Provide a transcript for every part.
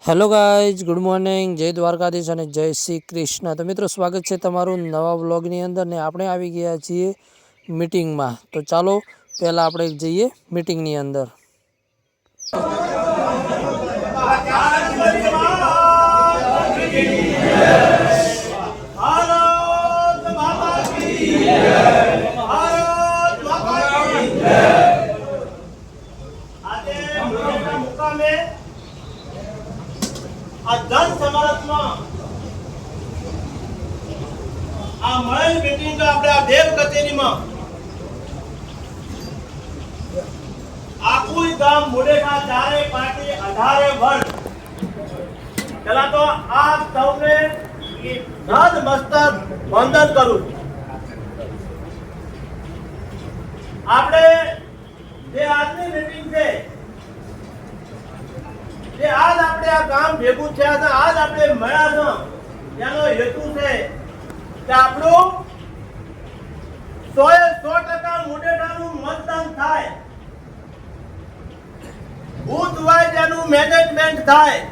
Hello guys, good morning, જય દ્વારકાધીશ અને જય શ્રી કૃષ્ણ। તો મિત્રો, સ્વાગત છે તમારું નવા વ્લોગની અંદર ને આપણે આવી ગયા છીએ મીટિંગમાં। તો ચાલો પહેલાં આપણે જઈએ મીટિંગની અંદર। જન સમારતમાં આ મળેલ મીટિંગ આપણે આ દેવ કચેરીમાં આખું ગામ મુડેઠા ચારે પાટી 18 વર્ષ પેલા તો આ સૌને નદ મસ્તક વંદન કરું। આપણે જે આજની મીટિંગ છે જે આજ આપણે આ કામ ભેગું થયા છે, આજ આપણે મળ્યા છે, એનો હેતુ છે કે આપણું 100% મુડેઠાનું મતદાન થાય, બૂથ વાઇઝ એનું મેનેજમેન્ટ થાય,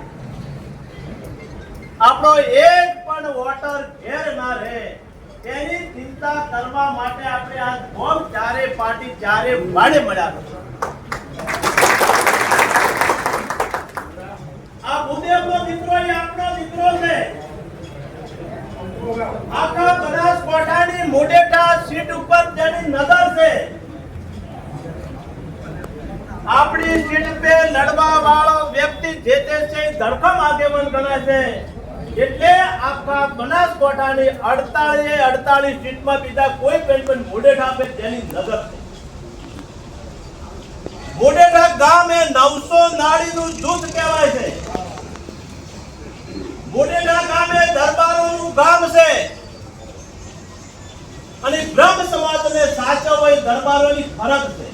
આપણો એક પણ વોટર ઘેર ના રહે એની ચિંતા કરવા માટે આપણે આ બોમ ચારે પાર્ટી ચારે વાડે મળ્યા છે। આ ભૂદેવનો દીકરો એ આપણો દીકરો છે। આખા બનાસકાંઠાની મુડેઠા સીટ ઉપર જેની નજર છે, આપણી સીટ पे લડવા વાળો વ્યક્તિ જે તે છે ધડકમ આગેવાન ગણાય છે। એટલે આખા બનાસકાંઠાની 48 સીટમાં બીજા કોઈ પણ મુડેઠા पे જેની નજર છે। મુડેઠા ગામ એ 900 નાળીનું જૂથ કહેવાય છે। મુડેઠા ગામ એ દરબારોનું ગામ છે અને બ્રહ્મ સમાજને સાચવવો એ દરબારોની ફરજ છે।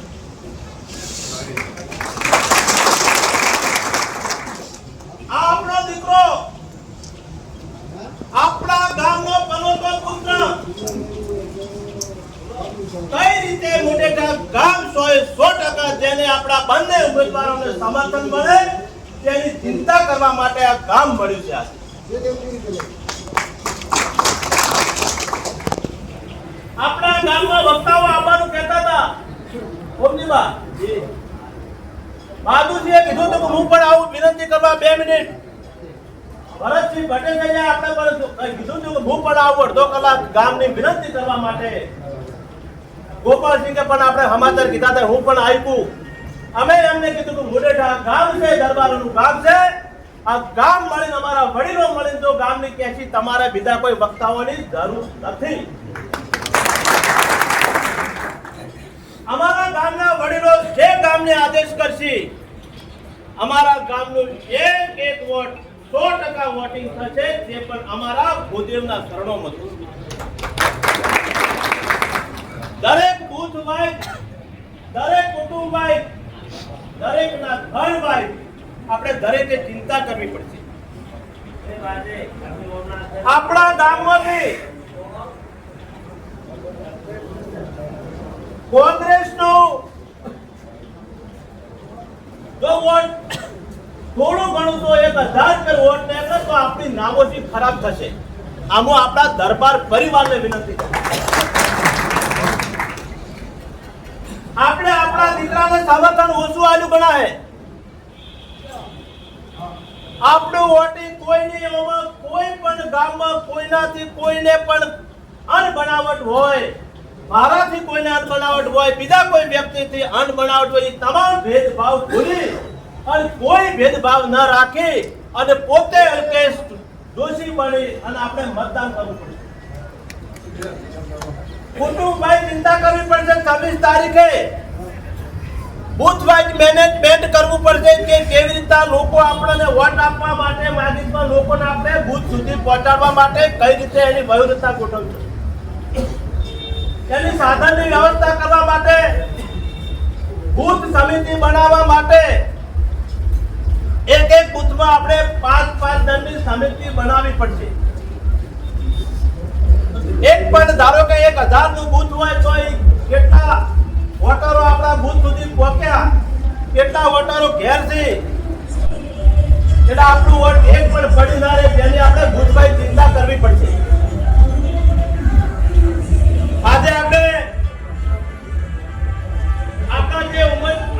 આ આપણો દીકરો, આપણા ગામનો પનોતો પુત્ર કઈ રીતે મુડેઠા ગામ 100% જેને આપણા બંને ઉમેદવારોને સમર્થન મળે તેની ચિંતા કરવા માટે આ ગામ મળ્યું છે। આપણા ગામમાં વક્તાઓ આવવાનું કહેતા હતા, ઓમનીબા જી બાદુજીએ કીધું તો હું પણ આવું વિનંતી કરવા 2 મિનિટ। ભરતસિંહ ભટ્ટેને આપણે પણ કીધું કે હું પણ આવું અડધો કલાક ગામની વિનંતી કરવા માટે। ગોપાલસિંહે પણ આપણે સમાચાર કીધા હતા, હું પણ આવ્યું। અમે એમને કીધું કે મુડેઠા ગામ છે, દરબારોનું ગામ છે, આ ગામ મળીને અમારા વડીલો મળીને તો ગામની કેસી તમારે બીજા કોઈ વક્તાઓની જરૂર નથી। અમારા ગામના વડીલો જે ગામને આદેશ કરશે, અમારા ગામનું એક વોટ 100% વોટિંગ થશે, તે પણ અમારા ભૂદેવના શરણોમાં થશે। દરેક બૂથ વાઇઝ, દરેક કુટુંબ વાઇઝ, દરેકના ઘર વાઇઝ આપણે દરેકે ચિંતા કરવી પડશે। આપણા ગામમાંથી કોંગ્રેસનો જો વોટ થોડું ઘણું તો 1000 વોટ ને તો આપણી નામોશી ખરાબ થશે। આમો આપણા દરબાર પરિવારને વિનંતી છે, આપણે આપણા દીકરાને સમર્થન ઓછું આલ્યું ગણાય। આપણું વોટિંગ કોઈની એમાં કોઈ પણ ગામમાં કોઈનાથી કોઈને પણ અનબનાવટ હોય, મારાથી કોઈને અનબનાવટ હોય, બીજા કોઈ વ્યક્તિથી અનબનાવટ હોય, તમામ ભેદભાવ ભૂલી અને કોઈ ભેદભાવ ન રાખી અને પોતે અલ્કેશ દોષી બની અને આપણે મતદાન કરવું પડશે। કુટુંબભાઈ ચિંતા કરવી પડશે। 26 તારીખે બૂથ વાઇઝ મેનેજમેન્ટ કરવું પડશે કે કેવી રીતે લોકો આપણને વોટ આપવા માટે માગીમાં લોકોને આપણે બૂથ સુધી પહોંચાડવા માટે કઈ રીતે એની વ્યવસ્થા ગોઠવવી, એની સાધનની વ્યવસ્થા કરવા માટે બૂથ સમિતિ બનાવવા માટે એક બૂથમાં આપણે 5 જણની સમિતિ બનાવવી પડશે। એક પણ ધારો કે 1000 નું બૂથ હોય તો કેટલા વોટરો આપણા બૂથ સુધી પહોંચ્યા, કેટલા વોટરો ઘેર છે એટલે આપણું વોટ એક પણ પડી ના રહે તેની આપણે ભૂતભાઈ ચિંતા કરવી પડશે. આજે આપણે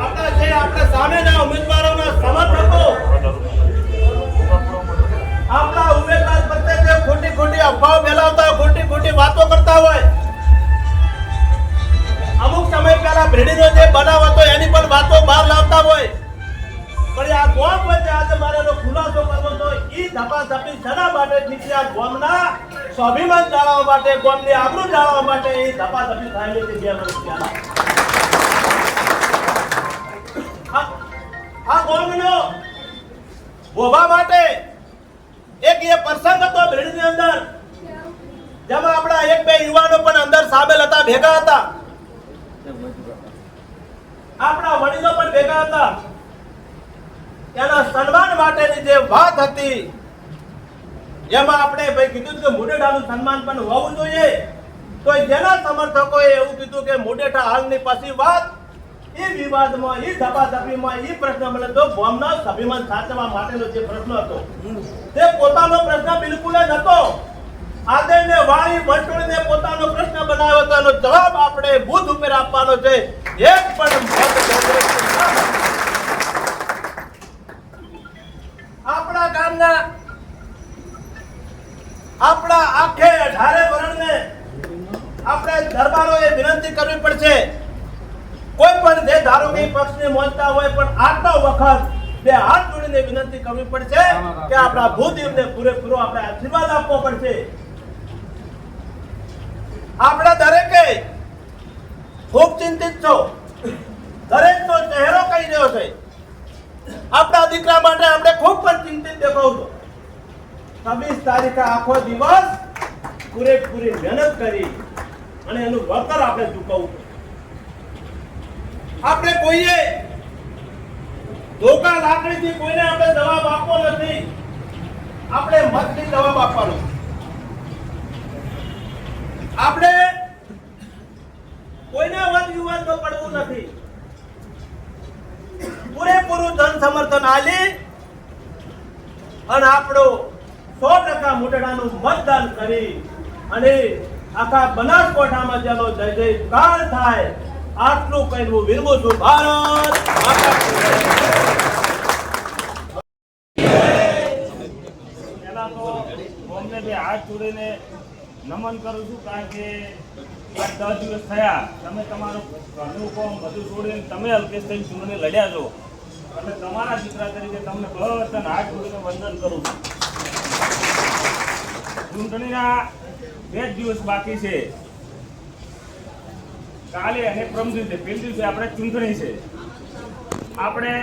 આપણા સામેના ઉમેદવારોના સમર્થકો આપણા ઉમેદવાર પ્રત્યે જે ખોટી અફવાઓ ફેલાવતા હોય, ખોટી વાતો કરતા હોય, અમુક સમય પહેલા ભેડીનો જે બનાવ હતો એની પણ વાતો બહાર લાવતા હોય, પણ આ ગોમ વચ્ચે આજે મારે એનો ખુલાસો કરવો તો ઈ ધપાધપી શેના માટે થઈ છે? આ ગોમના સ્વાભિમાન જાળવવા માટે, ગોમની આબરૂ જાળવવા માટે એ ધપાધપી થયેલી છે. 2 વર્ષ પહેલા આ ગોમનો ભોભા માટે એક એ પ્રસંગ હતો ભેડીની અંદર, જેમાં આપણા 1-2 યુવાનો પણ અંદર સામેલ હતા, ભેગા હતા. આપણા વડીલો પણ ભેગા હતા. એના સન્માન માટેની જે વાત હતી એમાં આપણે ભાઈ કીધું કે મોઢેડાનું સન્માન પણ હોવું જોઈએ. તો જેના સમર્થકોએ એવું કીધું કે મોઢેડા હાલની પછી વાત એ વિવાદમાં, એ ધપાધપીમાં, એ પ્રશ્ન મળે તો ગોમના સ્વાભિમાન સાચવવા માટેનો જે પ્રશ્ન હતો તે પોતાનો પ્રશ્ન બિલકુલ જ હતો. આદરને વાળી વંટોળીને પોતાનો પ્રશ્ન બનાવ્યો હતો. એનો જવાબ આપણે બુધ ઉપર આપવાનો છે. એક પણ આપણા ગામના આપણા આખે 18 વર્ણને આપણે દરબારોએ વિનંતી કરવી પડશે. કોઈ પણ જે ધારો કે પક્ષને મોંચતા હોય પણ આટલો વખત 2 હાથ જોડીને વિનંતી કરવી પડશે કે આપણા ભૂદેવને પૂરેપૂરો આપણે આશીર્વાદ આપવો પડશે. આપણે દરેકે ખૂબ ચિંતિત છો. દરેકનો ચહેરો કહી રહ્યો છે આપણા દીકરા માટે આપણે ખૂબ પણ ચિંતિત દેખાવ છો. 26 તારીખે આખો દિવસ પૂરેપૂરી મહેનત કરી અને એનું વળતર આપણે ચૂકવવું. આપણે કોઈએ ધોકા લાકડીથી કોઈને આપણે જવાબ આપવો નથી. આપણે મતથી જવાબ આપવાનો. આપણે કોઈના વધ વિવાદમાં પડવું નથી. પૂરેપૂરું જન સમર્થન આલી અને આપણો 100% મોઢેડાનું મતદાન કરી અને આખા બનાસકાંઠામાં જેનો જય જયકાર થાય આટલું કહેવું વિરમું છું. ભારત માતા કી જય. પહેલા તો અમને બે હાથ જોડીને નમન કરું છું, કારણ કે આ 10 દિવસ થયા તમે તમારું ઘરનું કામ બધું છોડીને તમે અલ્પેશ થઈ ચૂંટણી લડ્યા છો એટલે તમારા દીકરા તરીકે તમને બધાને હાથ જોડીને વંદન કરું છું. ચૂંટણીના 2 દિવસ બાકી છે. કાલે અને પરમ દિવસે પહેલ દિવસે આપણે ચૂંટણી છે. આપણે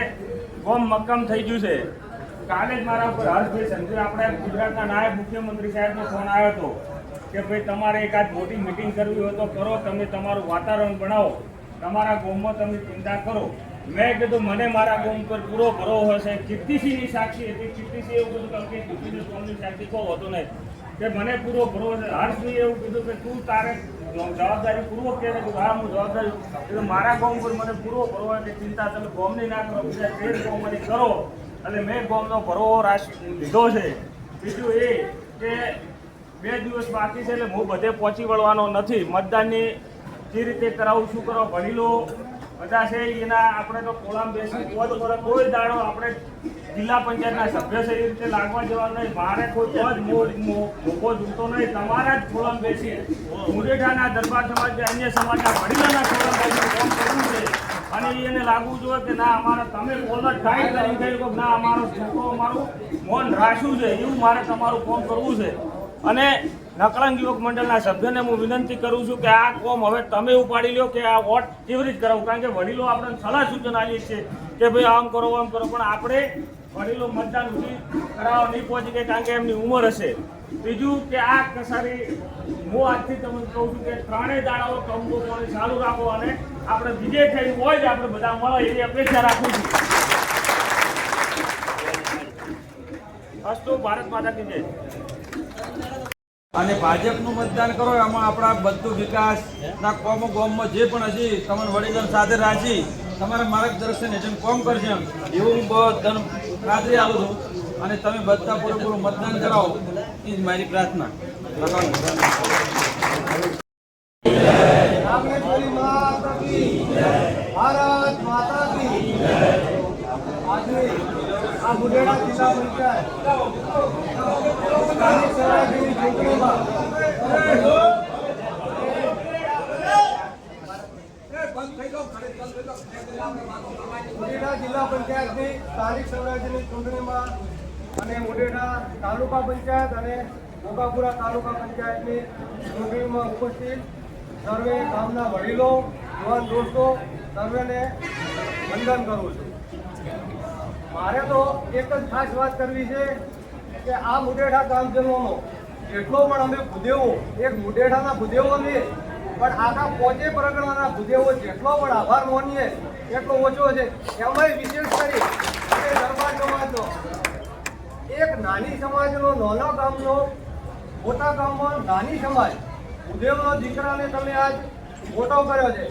ગોમ મક્કમ થઈ ગયું છે. કાલે જ મારા ઉપર હર્ષભાઈ સંઘવી આપણે ગુજરાતના નાયબ મુખ્યમંત્રી સાહેબનો ફોન આવ્યો હતો કે ભાઈ તમારે એકાદ મોટી મિટિંગ કરવી હોય તો કરો, તમે તમારું વાતાવરણ બનાવો, તમારા ગામમાં તમે ચિંતા કરો. મેં કીધું મને મારા ગામ પર પૂરો ભરોસો હશે. કીર્તિસિંહની સાક્ષી હતી, કીર્તિસિંહ એવું કીધું કે કીર્તિસિંહ કોમની સાક્ષી કહો હતો નહીં કે મને પૂરો ભરોસો છે. હર્ષભાઈ એવું કીધું કે તું તારે જવાબદારી પૂર્વક કહે કે હા હું જવાબદારી કીધું મારા ગામ પર મને પૂરો ભરોસો કે ચિંતા તમે ગામની ના કરો, બીજા 13 ગામની કરો. એટલે મેં ગામનો ભરોસો લીધો છે. બીજું એ કે 2 દિવસ બાકી છે એટલે હું બધે પહોંચી વળવાનો નથી. મતદાનની જે રીતે કરાવું શું કરો વડીલો બધા છે એના આપણે તો કોલામ બેસી કોઈ દાડો આપણે જિલ્લા પંચાયતના સભ્ય છે એ રીતે લાગવા જવાનું નહીં. મારે કોઈ પદ મોકો જોતો નહીં. તમારા જ કોલમ બેસી મુરેઠાના દરબાર સમાજ કે અન્ય સમાજના વડીલોના કોલમ બેસી કામ કરવું છે અને એને લાગવું જોઈએ કે ના અમારા તમે કોલર ટાઈટ કરી ગયું ના અમારો છોકરો અમારું મૌન રાખ્યું છે એવું મારે તમારું કામ કરવું છે. અને નકળંગ યુવક મંડળના સભ્યોને હું વિનંતી કરું છું કે આ કોમ હવે તમે ઉપાડી લો કે આ વોટ કેવી રીતે કરાવું, કારણ કે વડીલો આપણે સલાહ સૂચન આપીએ છીએ કે ભાઈ આમ કરો આમ કરો, પણ આપણે વડીલો મતદાન સુધી કરાવવા નહીં પહોંચી ગઈ કારણ કે એમની ઉંમર હશે. બીજું કે આ કસારી હું આજથી તમને કહું છું કે 3 દાડાઓ તંબુ પાણી ચાલુ રાખો અને આપણે વિજય થઈ હોય જ આપણે બધા મળે એવી અપેક્ષા રાખું છું. અસ્તુ ભારત માતા કી જય. અને ભાજપનું મતદાન કરો એમાં આપણા બધું વિકાસના કોમો ગામમાં જે પણ હજી તમને વડીલો સાથે રાખી તમારા માર્ગદર્શન હેઠળ કોમ કરશે એવું બધાનું ખાતરી આપું છું અને તમે બધા પૂરેપૂરું મતદાન કરાવો એ જ મારી પ્રાર્થના. ભગવાન નાગેશ્વરી માતા કી ભારત માતા કી આજે આ મુઢેડા જિલ્લા પંચાયત સ્થાનિક સ્વરાજ્યની ચૂંટણીમાં મુઢેડા જિલ્લા પંચાયતની સ્થાનિક સ્વરાજ્યની ચૂંટણીમાં અને મુઢેડા તાલુકા પંચાયત અને મોગાપુરા તાલુકા પંચાયતની ચૂંટણીમાં ઉપસ્થિત સર્વે ગામના વડીલો, યુવાન દોસ્તો સર્વેને વંદન કરું છું. મારે તો એક જ ખાસ વાત કરવી છે કે આ મુઢેડા ગામજનોનો જેટલો પણ અમે ભૂદેવો, એક મુઢેડાના ભૂદેવો નહીં પણ આખા પોચે પરગણાના ભૂદેવો જેટલો પણ આભાર માનીએ એટલો ઓછો છે. એમાંય વિશેષ કરી કે દરબાર સમાજનો એક નાની સમાજનો, નાના ગામનો, મોટા ગામમાં નાની સમાજ ઉદેવનો દીકરાને તમે આજ મોટો કર્યો છે.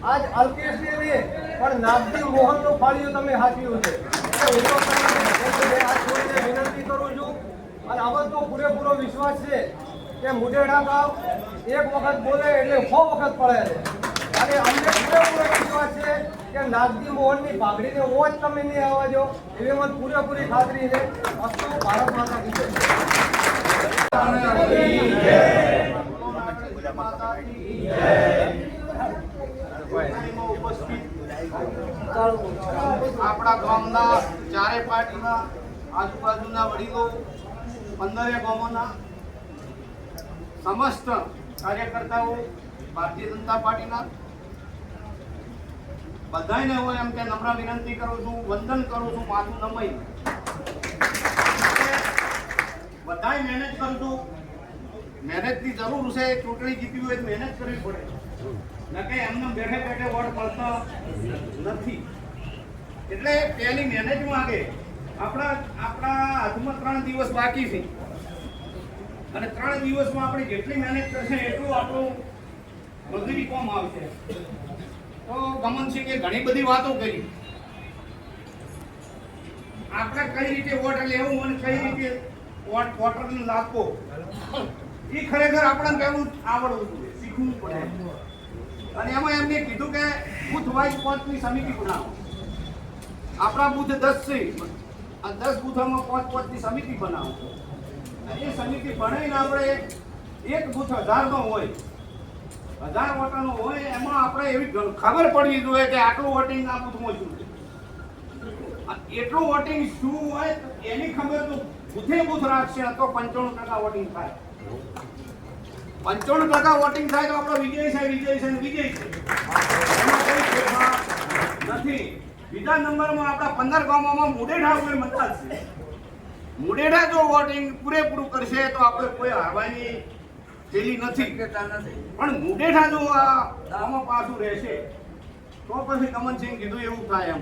આજ અલ્કેશને નહીં પણ નાગજી મોહનનો ફાળિયો તમે હાંચ્યું છે. હું તો તમને હાથ જોડીને વિનંતી કરું છું અને આમાં તો પૂરેપૂરો વિશ્વાસ છે કે મુઢેડા ગામ એક વખત બોલે એટલે 100 વખત પડે છે અને અમને પૂરેપૂરો વિશ્વાસ છે કે નાગજી મોહનની પાઘડીને ઓજ તમે નહીં આવવા દો એવી મને પૂરેપૂરી ખાતરી છે. અસ્તુ ભારત માતા કી જય. આપણા ગામના ચારે પાર્ટીના આજુબાજુના વડીલો, 15 ગામોના સમસ્ત કાર્યકર્તાઓ, ભારતીય જનતા પાર્ટીના બધાને હું એમ કે નમ્ર વિનંતી કરું છું, વંદન કરું છું, માથું નમાઈ બધાય મહેનત કરું છું. મહેનતની જરૂર છે. ચૂંટણી જીતવી હોય તો મહેનત કરવી પડે, ન કે એમને બેઠે બેઠે વોટ મળતા નથી. એટલે પહેલી મહેનત માંગે. આપણા હાથમાં 3 દિવસ બાકી છે અને 3 દિવસમાં આપણે જેટલી મહેનત કરશે એટલું આપણું મજૂરી કોમ આવશે. તો ગમન છે કે ઘણી બધી વાતો કરી. આપણે કઈ રીતે વોટ લેવું અને કઈ રીતે વોટરને લાગવો એ ખરેખર આપણને કહેવું આવડવું જોઈએ, શીખવું પડે. અને એમાં એમને કીધું કે બુથ વાઇઝ 5ની સમિતિ બનાવો. આપણા બુથ 10 છે આ 10 બુથોમાં 5-5ની સમિતિ બનાવો. એ સમિતિ બનાવીને આપણે એક બુથ 1000 નો હોય, 1000 વોટરનો હોય. એમાં આપણે એવી ખબર પડવી જોઈએ કે આટલું વોટિંગ આ બુથમાં શું છે, એટલું વોટિંગ શું હોય એની ખબર તો બુથે બુથ રાખશે તો 95% વોટિંગ થાય. 95% વોટિંગ થાય તો આપણો વિજય છે. એમાં કોઈ ફેરફાર નથી. બીજા નંબરમાં આપણા 15 ગામોમાં મુઢેડા ઉપર મતદાન છે. મુઢેડા જો વોટિંગ પૂરેપૂરું કરશે તો આપણે કોઈ હારવાની થયેલી નથી. પણ મુઢેડા જો આમાં પાછું રહેશે તો પછી કમનસિંહ કીધું એવું થાય એમ.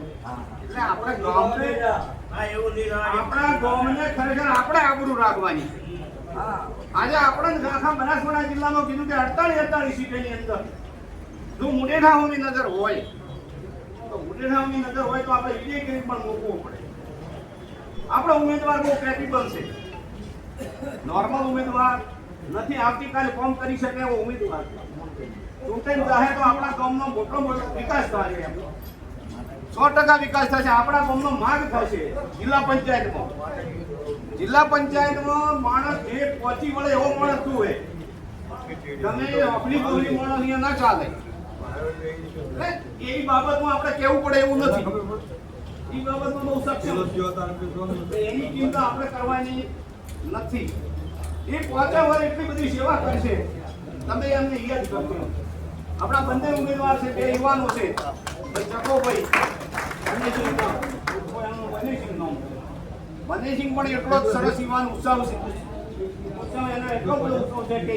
એટલે આપણે ગામને આપણા ગામને ખરેખર આપણે આબરૂ રાખવાની. આજે આપણે આખા બનાસકાંઠા જિલ્લામાં કીધું કે 48 સીટની અંદર જો મુઢેડાઓની નજર હોય તો મુઢેડાઓની નજર હોય તો આપણે વિજય કરી પણ મૂકવો પડે. આપણો ઉમેદવાર બહુ કેપેબલ છે, નોર્મલ ઉમેદવાર નથી. આવતીકાલે ફોર્મ કરી શકે એવો ઉમેદવાર ચૂંટણી ચાહે તો આપણા ગામનો મોટો વિકાસ થશે. 100% વિકાસ થશે. આપણા ગામનો માર્ગ થશે. જિલ્લા પંચાયતમાં માણસ જે પહોંચી વળે એવો માણસ શું હોય, તમે અફલી બોલી માણસ અહીંયા ના ચાલે. એવી બાબતમાં આપણે કેવું પડે એવું નથી. એ બાબતમાં બહુ સક્ષમ, એની ચિંતા આપણે કરવાની નથી. એ 5 વર્ષ એટલી બધી સેવા કરશે, તમે એમને યાદ કરજો. આપણા બંને ઉમેદવાર છે, 2 યુવાનો છે, ચકોભાઈ વનેસિંહ પણ એટલો જ સરસ યુવાન ઉત્સાહ છે. એનો એટલો બધો ઉત્સાહ છે કે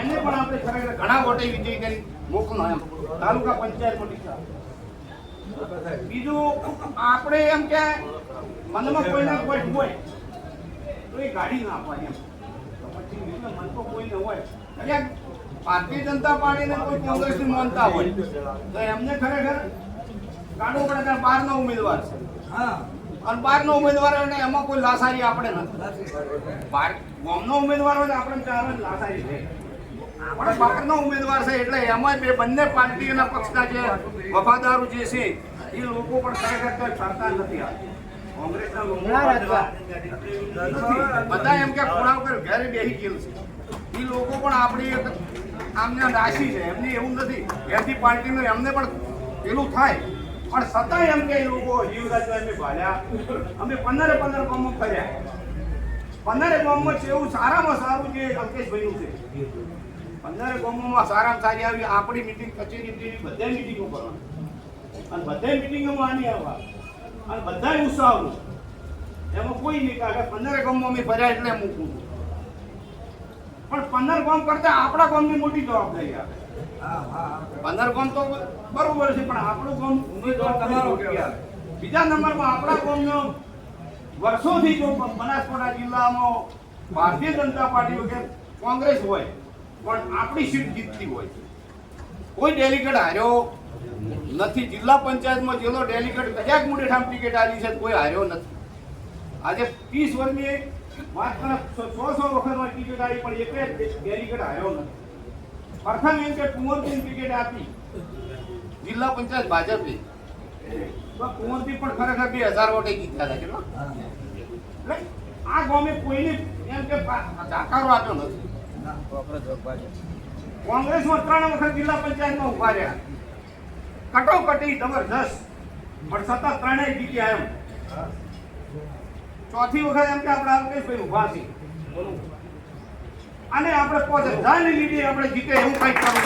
એને પણ આપણે ખરેખર ઘણા વોટે વિજય કરી મોકલો એમ તાલુકા પંચાયત ટીકા. બીજું આપણે એમ કે મનમાં કોઈના કોઈ હોય તો એ ગાડી ના આપવાની એમ. મન તો કોઈને હોય ભારતીય જનતા પાર્ટીને કોઈ કોંગ્રેસની માનતા હોય તો એમને ખરેખર કાઢવું પડે. 12 ઉમેદવાર છે. અને બહારનો ઉમેદવાર હોય ને એમાં કોઈ લાસારી આપણે નથી. બહાર ગામનો ઉમેદવાર હોય ને આપણે ચાર જ લાસારી છે. આપણે બહારનો ઉમેદવાર છે એટલે એમાં બંને પાર્ટીના પક્ષના જે વફાદારો જે છે એ લોકો પણ ખરેખર કરતા નથી. કોંગ્રેસના લોકો બધા એમ કે ખૂણા ઉપર ઘરે બેસી ગયેલ છે. એ લોકો પણ આપણી એક આમને રાશિ છે, એમની એવું નથી એમની પાર્ટીનું એમને પણ પેલું થાય, પણ છતાંય એમ કે એ લોકો જીવરાજભાઈ ભાલ્યા. અમે 15 ગામમાં ફર્યા. 15 ગામમાં છે એવું સારામાં સારું જે અલ્કેશભાઈનું છે. 15 ગામોમાં સારામાં સારી આવી આપણી મિટિંગ કચેરી બધે મિટિંગો કરવાની અને બધે મિટિંગોમાં આની આવવા અને બધા ઉત્સાહનું એમાં કોઈ નહીં કાઢે. 15 ગામમાં અમે ફર્યા એટલે મૂકું પણ 15 ગામ કરતા આપણા ગામની મોટી જવાબદારી આવે. 15 ગામ તો બરોબર છે પણ આપણું ગામ બીજા નંબરમાં આપણા ગામનો વર્ષોથી જો બનાસકાંઠા જિલ્લામાં ભારતીય જનતા પાર્ટી કે કોંગ્રેસ હોય પણ આપણી સીટ જીતતી હોય. કોઈ ડેલિગેટ હાર્યો નથી. જિલ્લા પંચાયતમાં જેલો ડેલિગેટ કજાક મુડેઠામ ટિકિટ આવી છે કોઈ હાર્યો નથી. આજે 30 વર્ષની વાત કરે 100 વખતમાં ટિકિટ આવી પણ એક ડેલિગેટ હાર્યો નથી. પ્રથમ એમ કે કુંવરજી ટિકિટ આપી જિલ્લા પંચાયત ભાજપે કુંવરજી પણ ખરેખર 2000 વોટે જીત્યા હતા. કેટલા એટલે આ ગામે કોઈને એમ કે જાકારો આપ્યો નથી. કોંગ્રેસમાં 3 વખત જિલ્લા પંચાયતમાં ઉભા રહ્યા, કટોકટી જબરજસ્ત, પણ સતત 3 જીત્યા. એમ ચોથી વખત એમ કે આપણા અલ્કેશભાઈ ઉભા છે અને આપણે 5000 ની લીધી આપણે જીતે એવું કઈ કરવું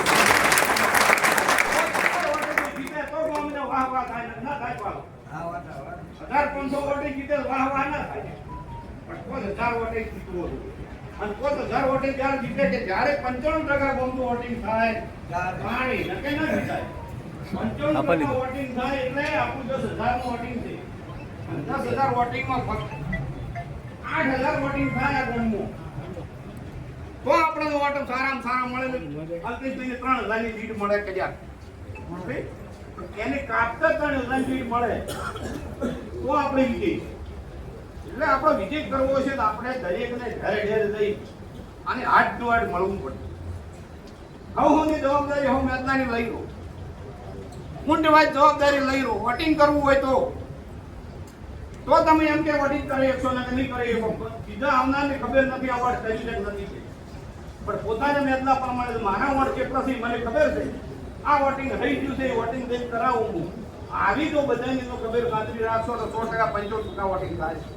જીતે તો ગામને વાહ વાહ થાય ના થાય. 1500 વોટે જીતે વાહ વાહ ના થાય પણ 5000 વોટે જીતવું અને 5000 વોટે ત્યારે જીતે કે જ્યારે 95% ગામનું વોટિંગ થાય પાણી નકે ના જીતાય. 95% વોટિંગ થાય એટલે આપણું 10000 નું વોટિંગ છે. 10000 વોટિંગમાં ફક્ત 8000 વોટિંગ થાય આ ગામમાં તો આપણે વોટ સારામાં સારા મળે. અલ્કેશભાઈને 3000 ની લીડ મળે કજાક એને કાપતા 3000 ની લીડ મળે તો આપણે વિજય. એટલે આપણો વિજય કરવો છે તો આપણે દરેકને ઘરે ઘરે જઈ અને હાથ ટુ હાથ મળવું પડે. હું જવાબદારી હું મેદનાની લઈ લઉં, ઊંડવાજ જવાબદારી લઈ લઉં. વોટિંગ કરવું હોય તો તમે એમ કે વોટિંગ કરી શકશો ને નહીં કરી શકો. સીધા આવનારને ખબર નથી આ વોટ કરી શકે નથી પણ પોતાના મેદના પ્રમાણે મારા વોટ કેટલા છે મને ખબર છે. આ વોટિંગ થઈ ગયું છે વોટિંગ દઈ કરાવું હું આવી તો બધાની તો ખબર ખાતરી રાખશો તો 100% 75% વોટિંગ થાય છે.